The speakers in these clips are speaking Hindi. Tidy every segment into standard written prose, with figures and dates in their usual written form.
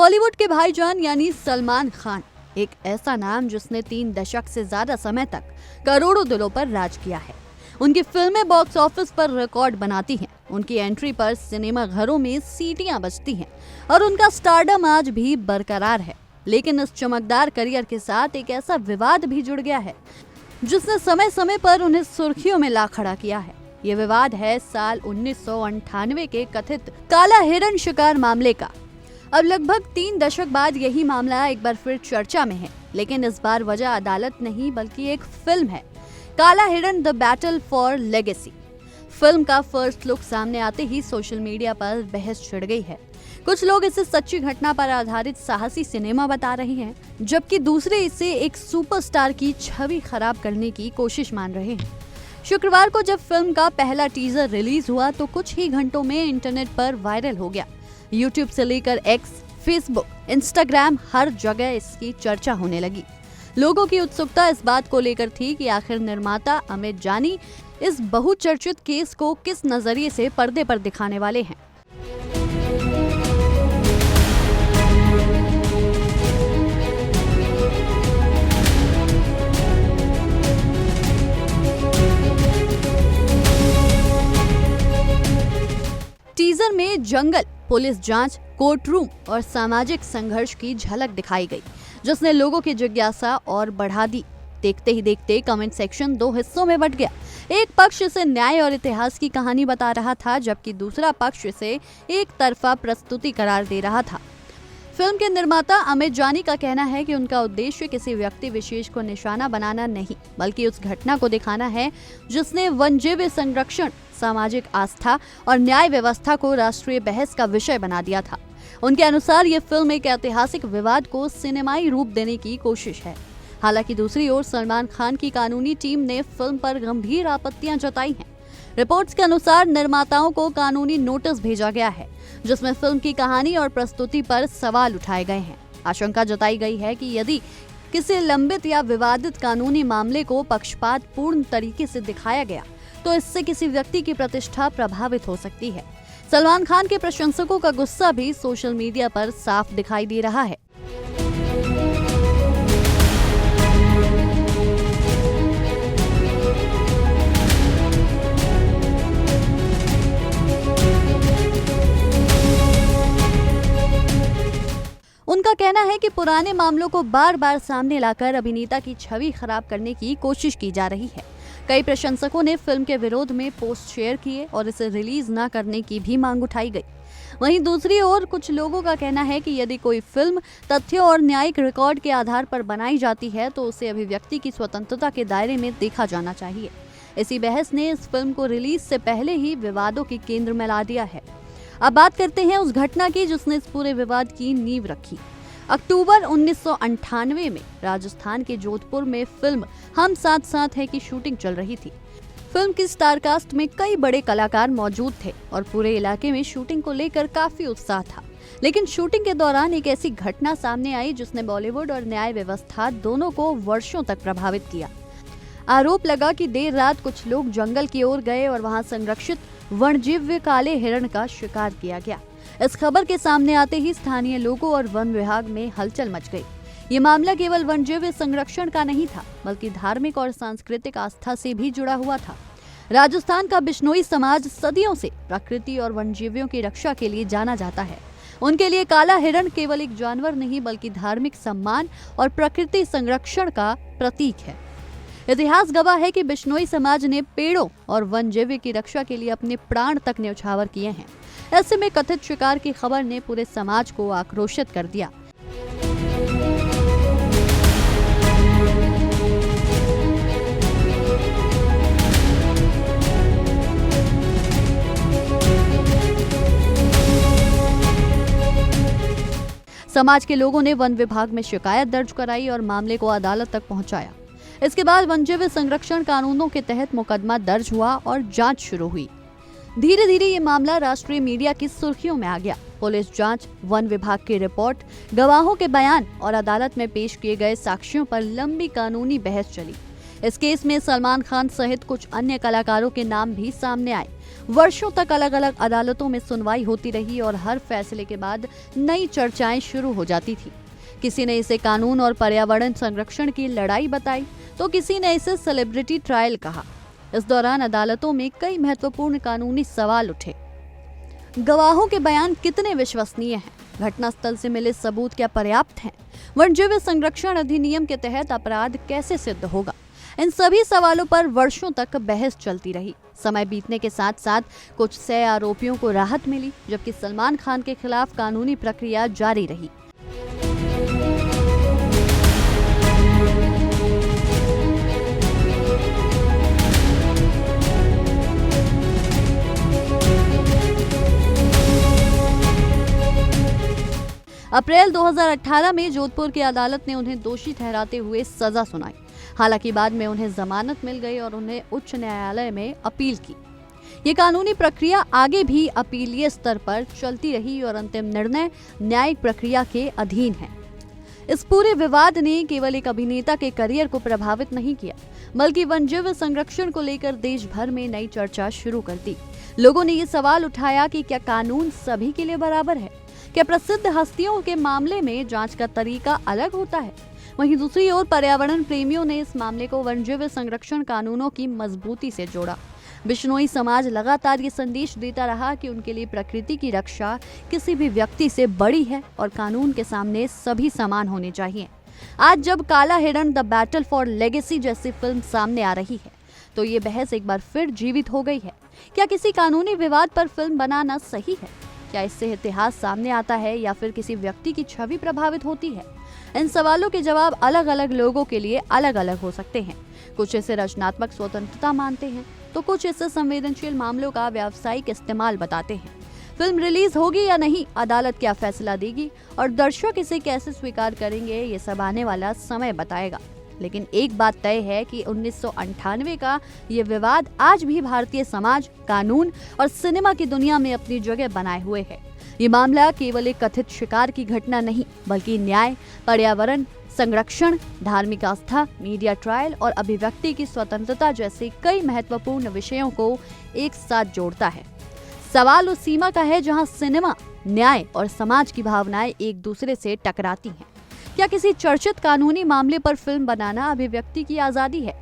बॉलीवुड के भाईजान यानी सलमान खान, एक ऐसा नाम जिसने 3 दशक से ज्यादा समय तक करोड़ों दिलों पर राज किया है। उनकी फिल्में बॉक्स ऑफिस पर रिकॉर्ड बनाती हैं, उनकी एंट्री पर सिनेमा घरों में सीटियां बजती हैं और उनका स्टारडम आज भी बरकरार है। लेकिन इस चमकदार करियर के साथ एक ऐसा विवाद भी जुड़ गया है जिसने समय समय पर उन्हें सुर्खियों में ला खड़ा किया है। ये विवाद है साल 1998 के कथित काला हिरण शिकार मामले का। अब लगभग 3 दशक बाद यही मामला एक बार फिर चर्चा में है, लेकिन इस बार वजह अदालत नहीं बल्कि एक फिल्म है, काला हिरण the battle for legacy. Film का फर्स्ट लुक सामने आते ही सोशल मीडिया पर बहस छिड़ गई है। कुछ लोग इसे सच्ची घटना पर आधारित साहसी सिनेमा बता रहे हैं, जबकि दूसरे इसे एक सुपरस्टार की छवि खराब करने की कोशिश मान रहे हैं। शुक्रवार को जब फिल्म का पहला टीजर रिलीज हुआ तो कुछ ही घंटों में इंटरनेट पर वायरल हो गया। यूट्यूब से लेकर एक्स, फेसबुक, इंस्टाग्राम, हर जगह इसकी चर्चा होने लगी। लोगों की उत्सुकता इस बात को लेकर थी कि आखिर निर्माता अमित जानी इस बहुचर्चित केस को किस नजरिए से पर्दे पर दिखाने वाले हैं। टीजर में जंगल, पुलिस जांच, कोर्ट रूम और सामाजिक संघर्ष की झलक दिखाई गई, जिसने लोगों की जिज्ञासा और बढ़ा दी। देखते ही देखते कमेंट सेक्शन 2 हिस्सों में बंट गया। एक पक्ष इसे न्याय और इतिहास की कहानी बता रहा था, जबकि दूसरा पक्ष इसे एक तरफा प्रस्तुति करार दे रहा था। फिल्म के निर्माता अमित जानी का कहना है कि उनका उद्देश्य किसी व्यक्ति विशेष को निशाना बनाना नहीं, बल्कि उस घटना को दिखाना है जिसने वन्यजीव संरक्षण, सामाजिक आस्था और न्याय व्यवस्था को राष्ट्रीय बहस का विषय बना दिया था। उनके अनुसार ये फिल्म एक ऐतिहासिक विवाद को सिनेमाई रूप देने की कोशिश है। हालांकि दूसरी ओर सलमान खान की कानूनी टीम ने फिल्म पर गंभीर आपत्तियां जताई हैं। रिपोर्ट्स के अनुसार निर्माताओं को कानूनी नोटिस भेजा गया है, जिसमें फिल्म की कहानी और प्रस्तुति पर सवाल उठाए गए हैं। आशंका जताई गई है कि यदि किसी लंबित या विवादित कानूनी मामले को पक्षपातपूर्ण तरीके से दिखाया गया तो इससे किसी व्यक्ति की प्रतिष्ठा प्रभावित हो सकती है। सलमान खान के प्रशंसकों का गुस्सा भी सोशल मीडिया पर साफ दिखाई दे रहा है। उनका कहना है कि पुराने मामलों को बार बार सामने लाकर अभिनेता की छवि खराब करने की कोशिश की जा रही है। कई प्रशंसकों ने फिल्म के विरोध में पोस्ट शेयर किए और इसे रिलीज न करने की भी मांग उठाई गई। वहीं दूसरी ओर कुछ लोगों का कहना है कि यदि कोई फिल्म तथ्यों और न्यायिक रिकॉर्ड के आधार पर बनाई जाती है तो उसे अभिव्यक्ति की स्वतंत्रता के दायरे में देखा जाना चाहिए। इसी बहस ने इस फिल्म को रिलीज से पहले ही विवादों के केंद्र में ला दिया है। अब बात करते हैं उस घटना की जिसने इस पूरे विवाद की नींव रखी। अक्टूबर 1998 में राजस्थान के जोधपुर में फिल्म हम साथ साथ है की शूटिंग चल रही थी। फिल्म की स्टारकास्ट में कई बड़े कलाकार मौजूद थे और पूरे इलाके में शूटिंग को लेकर काफी उत्साह था। लेकिन शूटिंग के दौरान एक ऐसी घटना सामने आई जिसने बॉलीवुड और न्याय व्यवस्था दोनों को वर्षों तक प्रभावित किया। आरोप लगा कि देर रात कुछ लोग जंगल की ओर गए और वहां संरक्षित वन्यजीव काले हिरण का शिकार किया गया। इस खबर के सामने आते ही स्थानीय लोगों और वन विभाग में हलचल मच गई। ये मामला केवल वन्यजीव संरक्षण का नहीं था, बल्कि धार्मिक और सांस्कृतिक आस्था से भी जुड़ा हुआ था। राजस्थान का बिश्नोई समाज सदियों से प्रकृति और वन्यजीवों की रक्षा के लिए जाना जाता है। उनके लिए काला हिरण केवल एक जानवर नहीं, बल्कि धार्मिक सम्मान और प्रकृति संरक्षण का प्रतीक है। इतिहास गवाह है कि बिश्नोई समाज ने पेड़ों और वन्यजीव की रक्षा के लिए अपने प्राण तक न्यौछावर किए हैं। ऐसे में कथित शिकार की खबर ने पूरे समाज को आक्रोशित कर दिया। समाज के लोगों ने वन विभाग में शिकायत दर्ज कराई और मामले को अदालत तक पहुंचाया। इसके बाद वन्यजीव संरक्षण कानूनों के तहत मुकदमा दर्ज हुआ और जांच शुरू हुई। धीरे धीरे ये मामला राष्ट्रीय मीडिया की सुर्खियों में आ गया। पुलिस जांच, वन विभाग की रिपोर्ट, गवाहों के बयान और अदालत में पेश किए गए साक्ष्यों पर लंबी कानूनी बहस चली। इस केस में सलमान खान सहित कुछ अन्य कलाकारों के नाम भी सामने आए। वर्षों तक अलग अलग अदालतों में सुनवाई होती रही और हर फैसले के बाद नई चर्चाएं शुरू हो जाती थी। किसी ने इसे कानून और पर्यावरण संरक्षण की लड़ाई बताई तो किसी ने इसे सेलिब्रिटी ट्रायल कहा। इस दौरान अदालतों में कई महत्वपूर्ण कानूनी सवाल उठे। गवाहों के बयान कितने विश्वसनीय हैं? घटनास्थल से मिले सबूत क्या पर्याप्त हैं? वन्यजीव संरक्षण अधिनियम के तहत अपराध कैसे सिद्ध होगा? इन सभी सवालों पर वर्षों तक बहस चलती रही। समय बीतने के साथ साथ कुछ 100 आरोपियों को राहत मिली, जबकि सलमान खान के खिलाफ कानूनी प्रक्रिया जारी रही। अप्रैल 2018 में जोधपुर की अदालत ने उन्हें दोषी ठहराते हुए सजा सुनाई। हालांकि बाद में उन्हें जमानत मिल गई और उन्हें उच्च न्यायालय में अपील की। ये कानूनी प्रक्रिया आगे भी अपीलीय स्तर पर चलती रही और अंतिम निर्णय न्यायिक प्रक्रिया के अधीन है। इस पूरे विवाद ने केवल एक अभिनेता के करियर को प्रभावित नहीं किया, बल्कि वन्यजीव संरक्षण को लेकर देश भर में नई चर्चा शुरू कर दी। लोगों ने ये सवाल उठाया कि क्या कानून सभी के लिए बराबर है? क्या प्रसिद्ध हस्तियों के मामले में जांच का तरीका अलग होता है? वहीं दूसरी ओर पर्यावरण प्रेमियों ने इस मामले को वन्यजीव संरक्षण कानूनों की मजबूती से जोड़ा। बिश्नोई समाज लगातार ये संदेश देता रहा कि उनके लिए प्रकृति की रक्षा किसी भी व्यक्ति से बड़ी है और कानून के सामने सभी समान होने चाहिए। आज जब काला हिरण द बैटल फॉर लेगेसी जैसी फिल्म सामने आ रही है, तो ये बहस एक बार फिर जीवित हो गई है। क्या किसी कानूनी विवाद पर फिल्म बनाना सही है? क्या इससे इतिहास सामने आता है या फिर किसी व्यक्ति की छवि प्रभावित होती है? इन सवालों के जवाब अलग अलग लोगों के लिए अलग अलग हो सकते हैं। कुछ इसे रचनात्मक स्वतंत्रता मानते हैं, तो कुछ इसे संवेदनशील मामलों का व्यावसायिक इस्तेमाल बताते हैं। फिल्म रिलीज होगी या नहीं, अदालत क्या फैसला देगी और दर्शक इसे कैसे स्वीकार करेंगे, ये सब आने वाला समय बताएगा। लेकिन एक बात तय है कि 1998 का ये विवाद आज भी भारतीय समाज, कानून और सिनेमा की दुनिया में अपनी जगह बनाए हुए है। ये मामला केवल एक कथित शिकार की घटना नहीं, बल्कि न्याय, पर्यावरण संरक्षण, धार्मिक आस्था, मीडिया ट्रायल और अभिव्यक्ति की स्वतंत्रता जैसे कई महत्वपूर्ण विषयों को एक साथ जोड़ता है। सवाल उस सीमा का है जहां सिनेमा, न्याय और समाज की भावनाएं एक दूसरे से टकराती हैं। क्या किसी चर्चित कानूनी मामले पर फिल्म बनाना अभिव्यक्ति की आजादी है?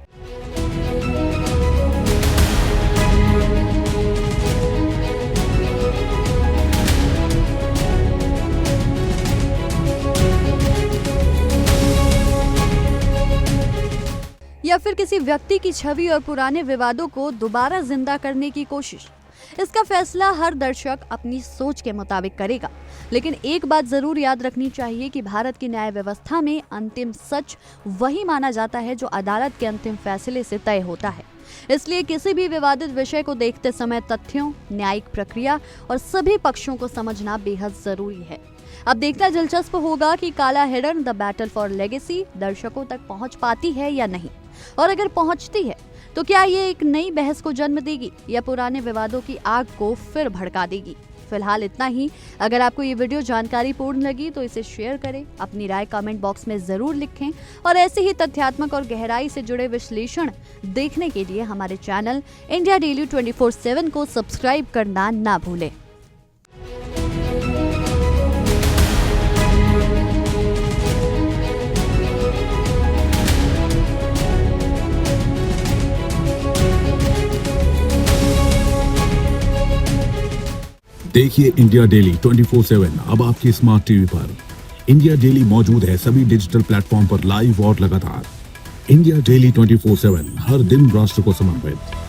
या फिर किसी व्यक्ति की छवि और पुराने विवादों को दोबारा जिंदा करने की कोशिश? इसका फैसला हर दर्शक अपनी सोच के मुताबिक करेगा। लेकिन एक बात जरूर याद रखनी चाहिए कि भारत की न्याय व्यवस्था में अंतिम सच वही माना जाता है जो अदालत के अंतिम फैसले से तय होता है। इसलिए किसी भी विवादित विषय को देखते समय तथ्यों, न्यायिक प्रक्रिया और सभी पक्षों को समझना बेहद जरूरी है। अब देखना दिलचस्प होगा कि काला हिरण द बैटल फॉर लेगेसी दर्शकों तक पहुंच पाती है या नहीं, और अगर पहुंचती है तो क्या ये एक नई बहस को जन्म देगी या पुराने विवादों की आग को फिर भड़का देगी। फिलहाल इतना ही। अगर आपको ये वीडियो जानकारीपूर्ण लगी तो इसे शेयर करें, अपनी राय कमेंट बॉक्स में जरूर लिखें और ऐसे ही तथ्यात्मक और गहराई से जुड़े विश्लेषण देखने के लिए हमारे चैनल इंडिया डेली 24/7 को सब्सक्राइब करना ना भूलें। देखिए इंडिया डेली 24/7 अब आपकी स्मार्ट टीवी पर। इंडिया डेली मौजूद है सभी डिजिटल प्लेटफॉर्म पर लाइव और लगातार। इंडिया डेली 24/7 हर दिन राष्ट्र को समर्पित।